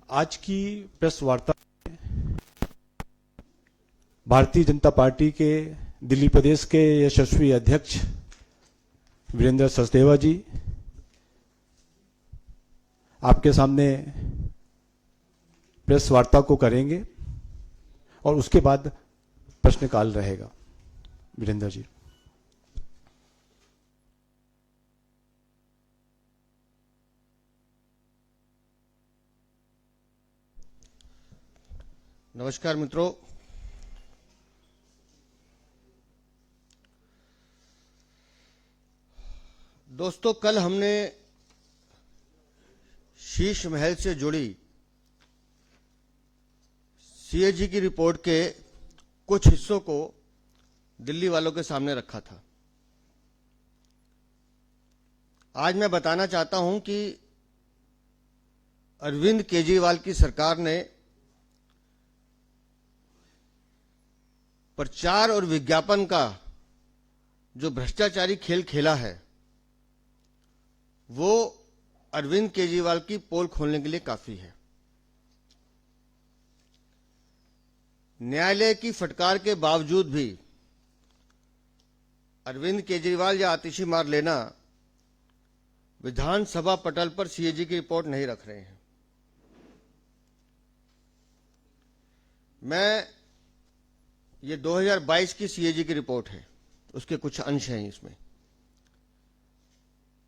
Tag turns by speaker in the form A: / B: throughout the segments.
A: आज की प्रेस वार्ता भारतीय जनता पार्टी के दिल्ली प्रदेश के यशस्वी अध्यक्ष वीरेंद्र सचदेवा जी आपके सामने प्रेस वार्ता को करेंगे और उसके बाद प्रश्नकाल रहेगा। वीरेंद्र जी।
B: नमस्कार मित्रों, दोस्तों, कल हमने शीश महल से जुड़ी सीएजी की रिपोर्ट के कुछ हिस्सों को दिल्ली वालों के सामने रखा था। आज मैं बताना चाहता हूं कि अरविंद केजरीवाल की सरकार ने प्रचार और विज्ञापन का जो भ्रष्टाचारी खेल खेला है वो अरविंद केजरीवाल की पोल खोलने के लिए काफी है। न्यायालय की फटकार के बावजूद भी अरविंद केजरीवाल या आतिशी मार लेना विधानसभा पटल पर सीएजी की रिपोर्ट नहीं रख रहे हैं। ये 2022 की सीएजी की रिपोर्ट है, उसके कुछ अंश हैं इसमें।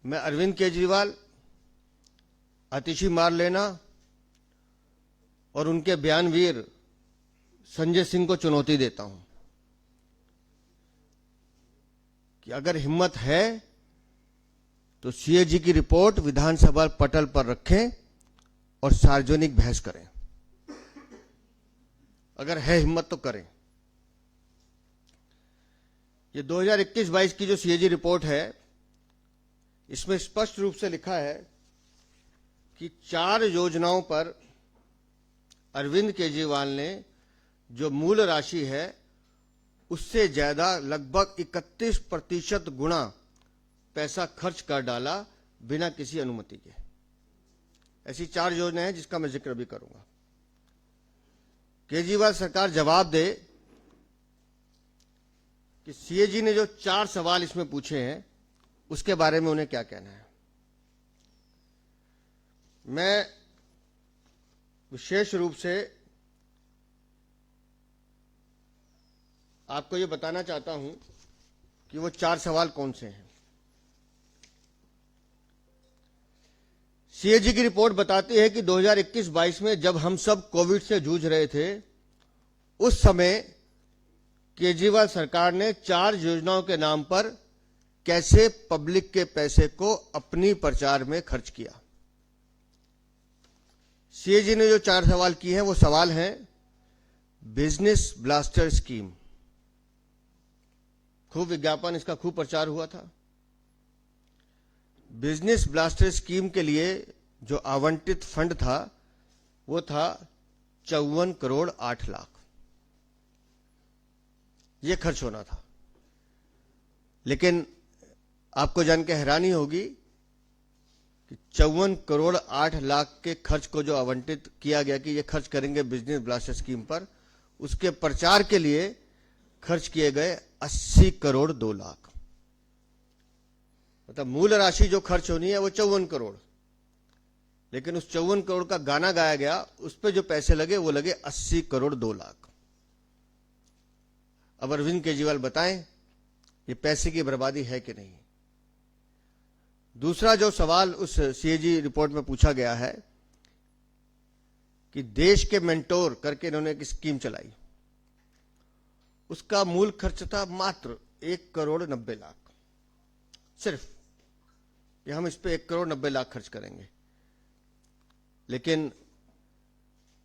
B: मैं अरविंद केजरीवाल, आतिशी मार लेना और उनके बयानवीर संजय सिंह को चुनौती देता हूं कि अगर हिम्मत है तो सीएजी की रिपोर्ट विधानसभा पटल पर रखें और सार्वजनिक बहस करें। अगर है हिम्मत तो करें। ये 2021-22 की जो सीएजी रिपोर्ट है, इसमें स्पष्ट रूप से लिखा है कि 4 योजनाओं पर अरविंद केजरीवाल ने जो मूल राशि है उससे ज्यादा लगभग 31% गुना पैसा खर्च कर डाला बिना किसी अनुमति के। ऐसी 4 योजनाएं हैं जिसका मैं जिक्र भी करूंगा। केजरीवाल सरकार जवाब दे कि सीएजी ने जो 4 सवाल इसमें पूछे हैं उसके बारे में उन्हें क्या कहना है। मैं विशेष रूप से आपको ये बताना चाहता हूं कि वो 4 सवाल कौन से हैं। सीएजी की रिपोर्ट बताती है कि 2021-22 में जब हम सब कोविड से जूझ रहे थे, उस समय केजरीवाल सरकार ने 4 योजनाओं के नाम पर कैसे पब्लिक के पैसे को अपनी प्रचार में खर्च किया। सीएजी ने जो 4 सवाल किए हैं वो सवाल हैं बिजनेस ब्लास्टर स्कीम। खूब विज्ञापन, इसका खूब प्रचार हुआ था। बिजनेस ब्लास्टर स्कीम के लिए जो आवंटित फंड था वो था 54 करोड़ 8 लाख। ये खर्च होना था। लेकिन आपको जान के हैरानी होगी कि 54 करोड़ 8 लाख के खर्च को जो आवंटित किया गया कि ये खर्च करेंगे बिजनेस ब्लास्टर स्कीम पर, उसके प्रचार के लिए खर्च किए गए 80 करोड़ 2 लाख। मतलब मूल राशि जो खर्च होनी है वो 54 करोड़, लेकिन उस 54 करोड़ का गाना गाया गया, उस पे जो पैसे लगे वो लगे 80 करोड़ 2 लाख। अब अरविंद केजरीवाल बताएं ये पैसे की बर्बादी है कि नहीं। दूसरा जो सवाल उस सीएजी रिपोर्ट में पूछा गया है कि देश के मेंटोर करके इन्होंने एक स्कीम चलाई, उसका मूल खर्च था मात्र 1 करोड़ 90 लाख। सिर्फ कि हम इस पे 1 करोड़ 90 लाख खर्च करेंगे। लेकिन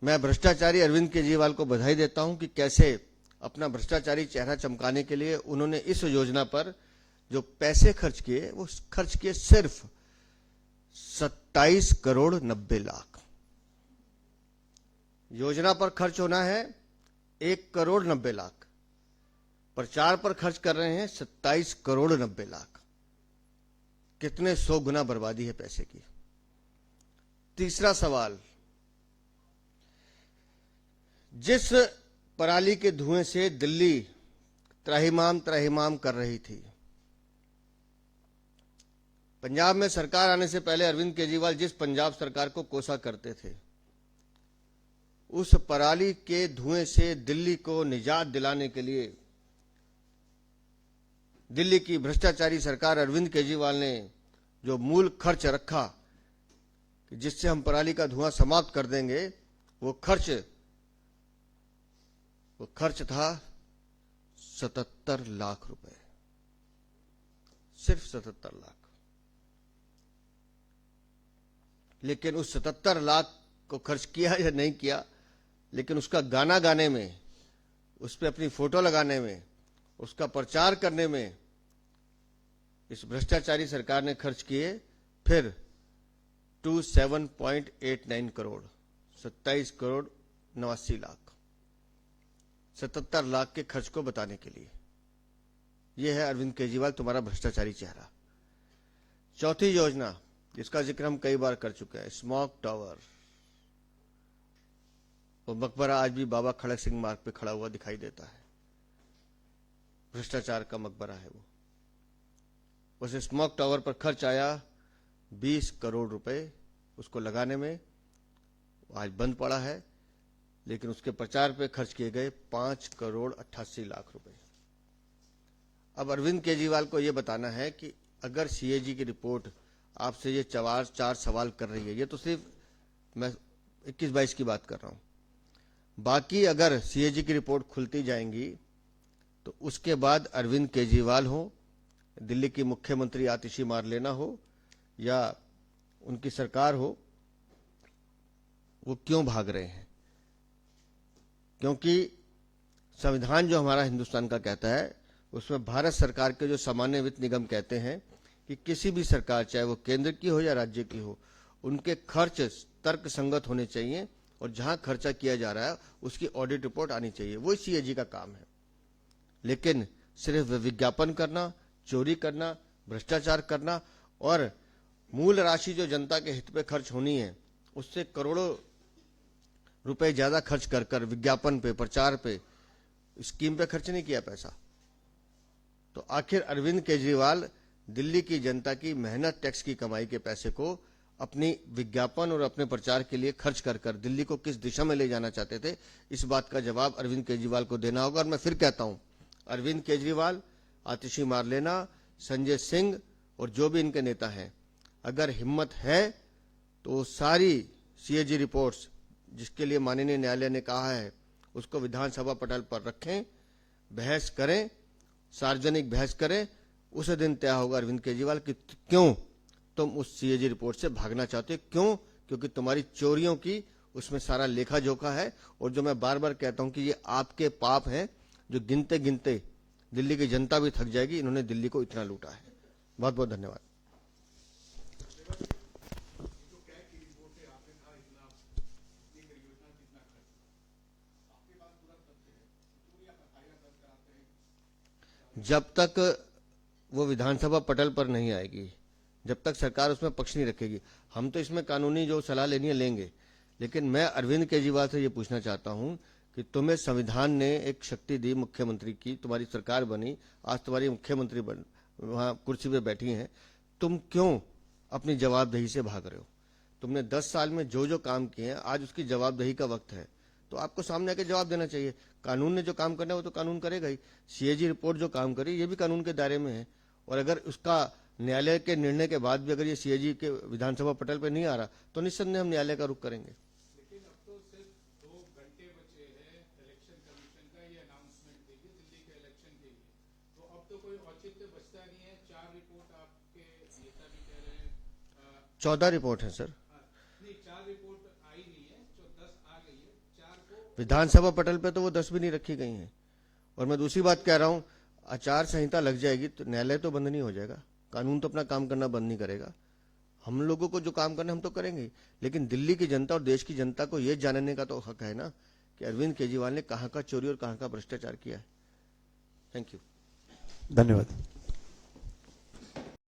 B: मैं भ्रष्टाचारी अरविंद केजरीवाल को बधाई देता हूं कि कैसे अपना भ्रष्टाचारी चेहरा चमकाने के लिए उन्होंने इस योजना पर जो पैसे खर्च किए वो खर्च किए सिर्फ 27 करोड़ 90 लाख। योजना पर खर्च होना है 1 करोड़ 90 लाख, प्रचार पर खर्च कर रहे हैं 27 करोड़ 90 लाख। कितने 100 गुना बर्बादी है पैसे की। तीसरा सवाल जिस पराली के धुएं से दिल्ली त्राहिमाम त्राहिमाम कर रही थी, पंजाब में सरकार आने से पहले अरविंद केजरीवाल जिस पंजाब सरकार को कोसा करते थे, उस पराली के धुएं से दिल्ली को निजात दिलाने के लिए दिल्ली की भ्रष्टाचारी सरकार अरविंद केजरीवाल ने जो मूल खर्च रखा कि जिससे हम पराली का धुआं समाप्त कर देंगे, वो खर्च था 77 लाख रुपए, सिर्फ 77 लाख। लेकिन उस 77 लाख को खर्च किया या नहीं किया, लेकिन उसका गाना गाने में, उस पर अपनी फोटो लगाने में, उसका प्रचार करने में इस भ्रष्टाचारी सरकार ने खर्च किए फिर 27.89 करोड़, 27 करोड़ 89 लाख, 77 लाख के खर्च को बताने के लिए। यह है अरविंद केजरीवाल, तुम्हारा भ्रष्टाचारी चेहरा। चौथी योजना जिसका जिक्र हम कई बार कर चुके हैं, स्मॉग टावर। वो मकबरा आज भी बाबा खड़क सिंह मार्ग पे खड़ा हुआ दिखाई देता है, भ्रष्टाचार का मकबरा है वो। उस स्मॉग टावर पर खर्च आया 20 करोड़ रुपए उसको लगाने में, आज बंद पड़ा है, लेकिन उसके प्रचार पे खर्च किए गए 5 करोड़ 88 लाख रुपए। अब अरविंद केजरीवाल को यह बताना है कि अगर सीएजी की रिपोर्ट आपसे ये 4 सवाल कर रही है, ये तो सिर्फ मैं 21-22 की बात कर रहा हूं, बाकी अगर सीएजी की रिपोर्ट खुलती जाएंगी तो उसके बाद अरविंद केजरीवाल हो, दिल्ली की मुख्यमंत्री आतिशी मारलेना हो या उनकी सरकार हो, वो क्यों भाग रहे हैं? क्योंकि संविधान जो हमारा हिंदुस्तान का कहता है, उसमें भारत सरकार के जो सामान्य वित्त निगम कहते हैं कि किसी भी सरकार, चाहे वो केंद्र की हो या राज्य की हो, उनके खर्च तर्क संगत होने चाहिए और जहां खर्चा किया जा रहा है उसकी ऑडिट रिपोर्ट आनी चाहिए। वो सीएजी का काम है। लेकिन सिर्फ विज्ञापन करना, चोरी करना, भ्रष्टाचार करना और मूल राशि जो जनता के हित पे खर्च होनी है उससे करोड़ों रुपए ज्यादा खर्च कर विज्ञापन पे, प्रचार पे, स्कीम पे खर्च नहीं किया पैसा। तो आखिर अरविंद केजरीवाल दिल्ली की जनता की मेहनत, टैक्स की कमाई के पैसे को अपनी विज्ञापन और अपने प्रचार के लिए खर्च कर दिल्ली को किस दिशा में ले जाना चाहते थे, इस बात का जवाब अरविंद केजरीवाल को देना होगा। और मैं फिर कहता हूं, अरविंद केजरीवाल, आतिशी मारलेना, संजय सिंह और जो भी इनके नेता हैं, अगर हिम्मत है तो सारी सीएजी रिपोर्ट्स जिसके लिए माननीय न्यायालय ने कहा है उसको विधानसभा पटल पर रखें, बहस करें, सार्वजनिक बहस करें। उस दिन तय होगा अरविंद केजरीवाल कि क्यों तुम उस सीएजी रिपोर्ट से भागना चाहते हो। क्यों? क्योंकि तुम्हारी चोरियों की उसमें सारा लेखा जोखा है। और जो मैं बार बार कहता हूं कि ये आपके पाप हैं जो गिनते गिनते दिल्ली की जनता भी थक जाएगी। इन्होंने दिल्ली को इतना लूटा है। बहुत बहुत धन्यवाद। जब तक वो विधानसभा पटल पर नहीं आएगी, जब तक सरकार उसमें पक्ष नहीं रखेगी, हम तो इसमें कानूनी जो सलाह लेनी है लेंगे। लेकिन मैं अरविंद केजरीवाल से ये पूछना चाहता हूं कि तुम्हें संविधान ने एक शक्ति दी मुख्यमंत्री की, तुम्हारी सरकार बनी, आज तुम्हारी मुख्यमंत्री वहां कुर्सी पे बैठी हैं, तुम क्यों अपनी जवाबदेही से भाग रहे हो? तुमने 10 साल में जो जो काम किए हैं, आज उसकी जवाबदेही का वक्त है। तो आपको सामने आके जवाब देना चाहिए। कानून ने जो काम करना है वो तो कानून करेगा ही। सीएजी रिपोर्ट जो काम करी ये भी कानून के दायरे में है। और अगर उसका न्यायालय के निर्णय के बाद भी अगर ये सीएजी के विधानसभा पटल पर नहीं आ रहा तो निस्संदेह हम न्यायालय का रुख करेंगे।
C: लेकिन अब तो सिर्फ 2 घंटे बचे हैं इलेक्शन कमीशन का ये अनाउंसमेंट के लिए, दिल्ली के इलेक्शन के लिए। तो अब तो कोई औचित्य बचता नहीं है। 4 रिपोर्ट आपके नेता भी कह रहे हैं
B: 14 रिपोर्ट है सर।
C: नहीं, 4 रिपोर्ट आई नहीं है, जो 10 आ गई है। 4 को
B: विधानसभा पटल पे तो वो 10 भी नहीं रखी गई हैं। और मैं दूसरी बात कह रहा हूं, आचार संहिता लग जाएगी तो न्यायालय तो बंद नहीं हो जाएगा, कानून तो अपना काम करना बंद नहीं करेगा। हम लोगों को जो काम करना हम तो करेंगे, लेकिन दिल्ली की जनता और देश की जनता को यह जानने का तो हक है ना कि अरविंद केजरीवाल ने कहां का चोरी और कहां का भ्रष्टाचार किया है। Thank you.
A: धन्यवाद।